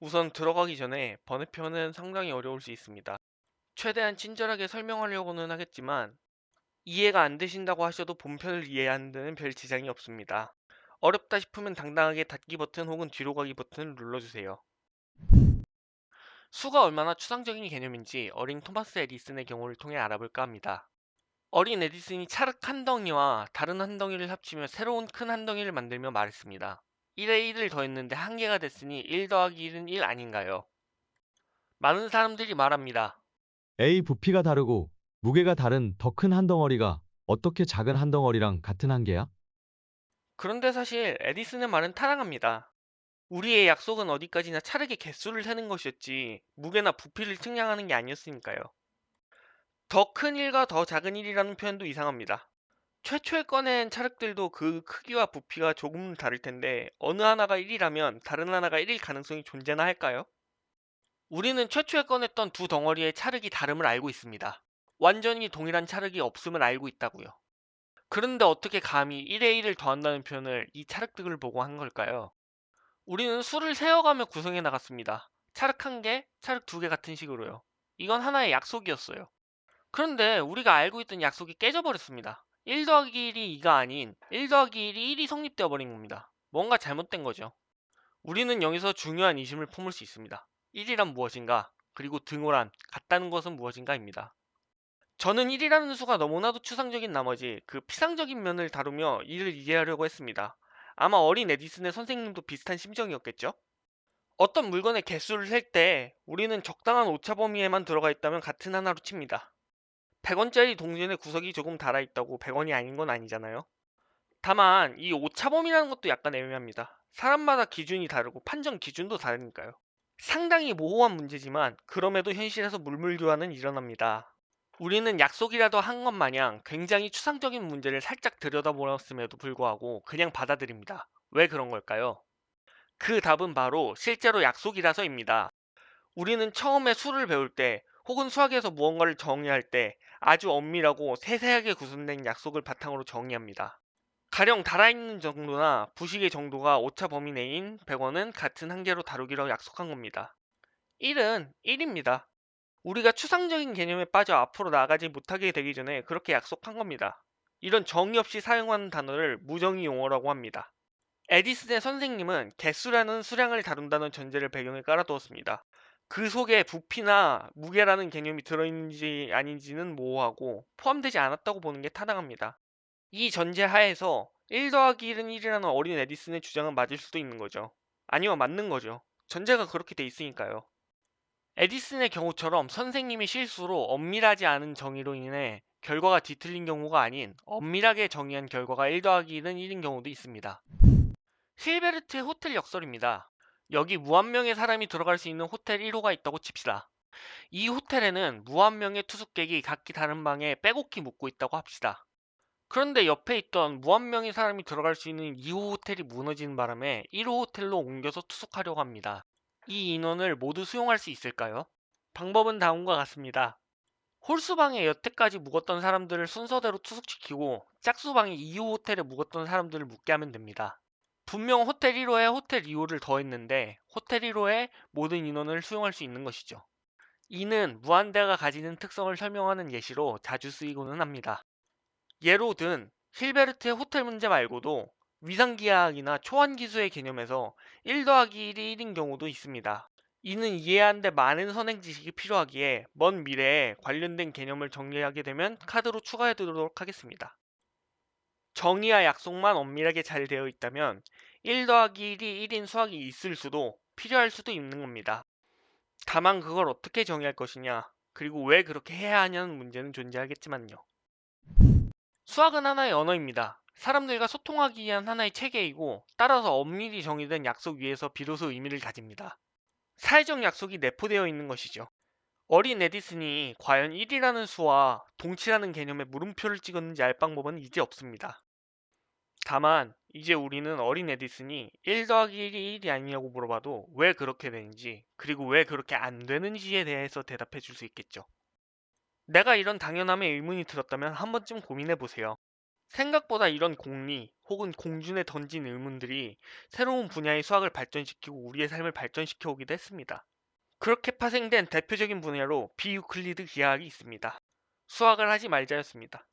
우선 들어가기 전에 번외편은 상당히 어려울 수 있습니다. 최대한 친절하게 설명하려고는 하겠지만 이해가 안 되신다고 하셔도 본편을 이해하는 데는 별 지장이 없습니다. 어렵다 싶으면 당당하게 닫기 버튼 혹은 뒤로 가기 버튼을 눌러주세요. 수가 얼마나 추상적인 개념인지 어린 토마스 에디슨의 경우를 통해 알아볼까 합니다. 어린 에디슨이 찰흙 한 덩이와 다른 한 덩이를 합치며 새로운 큰 한 덩이를 만들며 말했습니다. 1에 1을 더했는데 한 개가 됐으니 1 더하기 1은 1 아닌가요? 많은 사람들이 말합니다. A 부피가 다르고 무게가 다른 더 큰 한 덩어리가 어떻게 작은 한 덩어리랑 같은 한계야? 그런데 사실 에디슨의 말은 타당합니다. 우리의 약속은 어디까지나 찰흙의 개수를 세는 것이었지 무게나 부피를 측량하는 게 아니었으니까요. 더 큰 1과 더 작은 1이라는 표현도 이상합니다. 최초에 꺼낸 찰흙들도 그 크기와 부피가 조금 다를 텐데 어느 하나가 1이라면 다른 하나가 1일 가능성이 존재나 할까요? 우리는 최초에 꺼냈던 두 덩어리의 찰흙이 다름을 알고 있습니다. 완전히 동일한 찰흙이 없음을 알고 있다고요. 그런데 어떻게 감히 1에 1을 더한다는 표현을 이 찰흙들을 보고 한 걸까요? 우리는 수를 세어가며 구성해 나갔습니다. 찰흙 한 개, 찰흙 두 개 같은 식으로요. 이건 하나의 약속이었어요. 그런데 우리가 알고 있던 약속이 깨져버렸습니다. 1 더하기 1이 2가 아닌 1 더하기 1이 1이 성립되어 버린 겁니다. 뭔가 잘못된 거죠. 우리는 여기서 중요한 이심을 품을 수 있습니다. 1이란 무엇인가? 그리고 등호란 같다는 것은 무엇인가입니다. 저는 1이라는 수가 너무나도 추상적인 나머지 그 피상적인 면을 다루며 이를 이해하려고 했습니다. 아마 어린 에디슨의 선생님도 비슷한 심정이었겠죠? 어떤 물건의 개수를 셀 때 우리는 적당한 오차 범위에만 들어가 있다면 같은 하나로 칩니다. 100원짜리 동전의 구석이 조금 달아있다고 100원이 아닌 건 아니잖아요. 다만 이 오차 범위라는 것도 약간 애매합니다. 사람마다 기준이 다르고 판정 기준도 다르니까요. 상당히 모호한 문제지만 그럼에도 현실에서 물물교환은 일어납니다. 우리는 약속이라도 한 것 마냥 굉장히 추상적인 문제를 살짝 들여다보았음에도 불구하고 그냥 받아들입니다. 왜 그런 걸까요? 그 답은 바로 실제로 약속이라서입니다. 우리는 처음에 수를 배울 때 혹은 수학에서 무언가를 정의할 때 아주 엄밀하고 세세하게 구성된 약속을 바탕으로 정의합니다. 가령 달아있는 정도나 부식의 정도가 오차 범위 내인 100원은 같은 한계로 다루기로 약속한 겁니다. 1은 1입니다. 우리가 추상적인 개념에 빠져 앞으로 나아가지 못하게 되기 전에 그렇게 약속한 겁니다. 이런 정의 없이 사용하는 단어를 무정의 용어라고 합니다. 에디슨의 선생님은 개수라는 수량을 다룬다는 전제를 배경에 깔아두었습니다. 그 속에 부피나 무게라는 개념이 들어있는지 아닌지는 모호하고 포함되지 않았다고 보는 게 타당합니다. 이 전제 하에서 1 더하기 1은 1이라는 어린 에디슨의 주장은 맞을 수도 있는 거죠. 아니면 맞는 거죠. 전제가 그렇게 돼 있으니까요. 에디슨의 경우처럼 선생님이 실수로 엄밀하지 않은 정의로 인해 결과가 뒤틀린 경우가 아닌 엄밀하게 정의한 결과가 1 더하기 1은 1인 경우도 있습니다. 힐베르트의 호텔 역설입니다. 여기 무한 명의 사람이 들어갈 수 있는 호텔 1호가 있다고 칩시다. 이 호텔에는 무한 명의 투숙객이 각기 다른 방에 빼곡히 묵고 있다고 합시다. 그런데 옆에 있던 무한 명의 사람이 들어갈 수 있는 2호 호텔이 무너지는 바람에 1호 호텔로 옮겨서 투숙하려고 합니다. 이 인원을 모두 수용할 수 있을까요? 방법은 다음과 같습니다. 홀수방에 여태까지 묵었던 사람들을 순서대로 투숙시키고 짝수방에 2호 호텔에 묵었던 사람들을 묵게 하면 됩니다. 분명 호텔 1호에 호텔 2호를 더했는데 호텔 1호에 모든 인원을 수용할 수 있는 것이죠. 이는 무한대가 가지는 특성을 설명하는 예시로 자주 쓰이고는 합니다. 예로 든 힐베르트의 호텔 문제 말고도 위상기하학이나 초안기수의 개념에서 1 더하기 1이 1인 경우도 있습니다. 이는 이해하는데 많은 선행 지식이 필요하기에 먼 미래에 관련된 개념을 정리하게 되면 카드로 추가해 두도록 하겠습니다. 정의와 약속만 엄밀하게 잘 되어 있다면 1 더하기 1이 1인 수학이 있을 수도 필요할 수도 있는 겁니다. 다만 그걸 어떻게 정의할 것이냐, 그리고 왜 그렇게 해야 하냐는 문제는 존재하겠지만요. 수학은 하나의 언어입니다. 사람들과 소통하기 위한 하나의 체계이고 따라서 엄밀히 정의된 약속 위에서 비로소 의미를 가집니다. 사회적 약속이 내포되어 있는 것이죠. 어린 에디슨이 과연 1이라는 수와 동치라는 개념에 물음표를 찍었는지 알 방법은 이제 없습니다. 다만 이제 우리는 어린 에디슨이 1 더하기 1이 1이 아니냐고 물어봐도 왜 그렇게 되는지 그리고 왜 그렇게 안 되는지에 대해서 대답해 줄 수 있겠죠. 내가 이런 당연함에 의문이 들었다면 한 번쯤 고민해 보세요. 생각보다 이런 공리 혹은 공준에 던진 의문들이 새로운 분야의 수학을 발전시키고 우리의 삶을 발전시켜 오기도 했습니다. 그렇게 파생된 대표적인 분야로 비유클리드 기하학이 있습니다. 수학을 하지 말자였습니다.